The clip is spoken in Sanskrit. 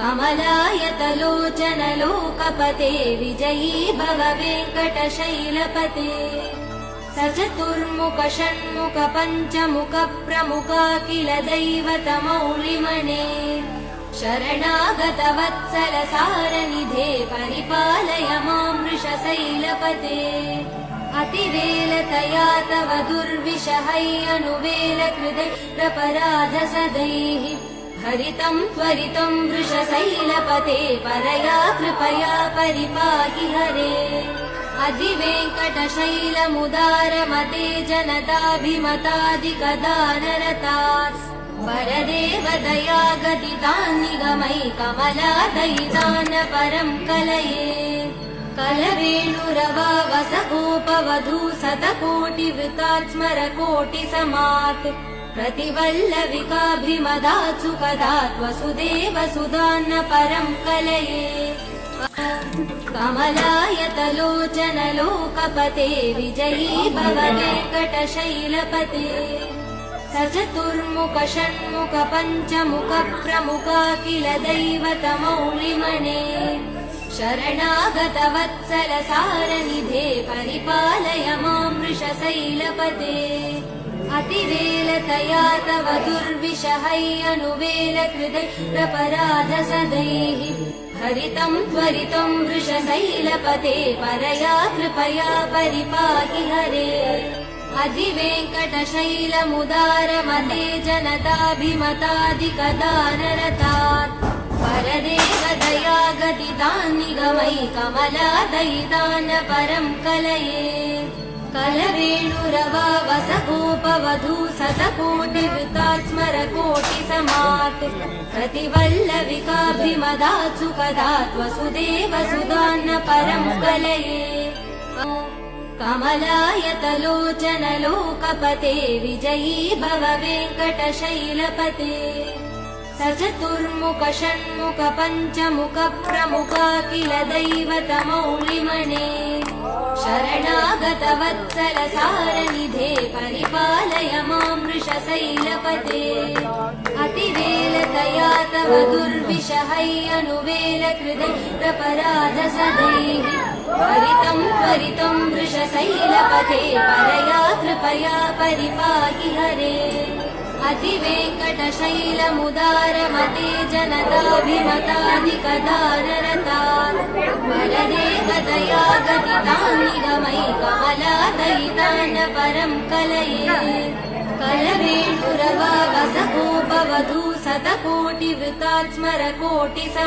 कमलायतलोचनलोकपते विजयी भव वेङ्कटशैलपते सचतुर्मुख षण्मुख पञ्चमुख प्रमुखाखिल दैवतमौलिमने शरणागत वत्सल सारनिधे परिपालय मां वृषशैलपते अतिवेलतया तव दुर्विषहैरनुवेल कृतैरपराध सदैः हरितं त्वरितं वृषशैलपते परया कृपया परिपाहि हरे अधिवेङ्कटशैलमुदारमते जनताभिमतादिकदानरतात् वरदेव दया गदितान्निगमै कमलादयितान् परं कलये कलवेणुरवावसगोपवधू शतकोटिवृतात् स्मरकोटिसमात् प्रतिवल्लविकाभिमदात् सुखदात् वसुदेव सुधान्न परं कलये कमलायतलोचनलोकपते विजयी भव वेङ्कटशैलपते सचतुर्मुख षण्मुख पञ्चमुख प्रमुखाखिल दैवतमौलिमने शरणागत वत्सल सारनिधे परिपालय मां वृषशैलपते अतिवेलतया तव दुर्विषहैरनुवेल कृतैरपराध सदैः हरितं त्वरितं वृषशैलपते परया कृपया परिपाहि हरे अधिवेङ्कटशैलमुदारमते जनताभिमतादिकदानरतात् वरदेव दया गदितान्निगमै कमलादयितान् परं कलये कलवेणुरवावसगोपवधू शतकोटिवृतात् स्मरकोटिसमात् प्रतिवल्लविकाभिमदात् सुखदात् वसुदेव सुधान्न परं कलये कमलायतलोचनलोकपते विजयी भव वेङ्कटशैलपते सचतुर्मुख षण्मुख पञ्चमुख प्रमुखाखिल दैवतमौलिमने शरणागत वत्सल सारनिधे परिपालय मां वृषशैलपते अतिवेलतया तव दुर्विषहैरनुवेल कृतैरपराध सदैः हरितं त्वरितं वृषशैलपते परया कृपया परिपाहि हरे अधिवेङ्कटशैलमुदारमते जनताभिमतादिकदानरतात् वरदेव दया गदितान्निगमै कमलादयितान् परं कलये कलवेणुरवावसगोपवधू शतकोटिवृतात् स्मरकोटिसमात्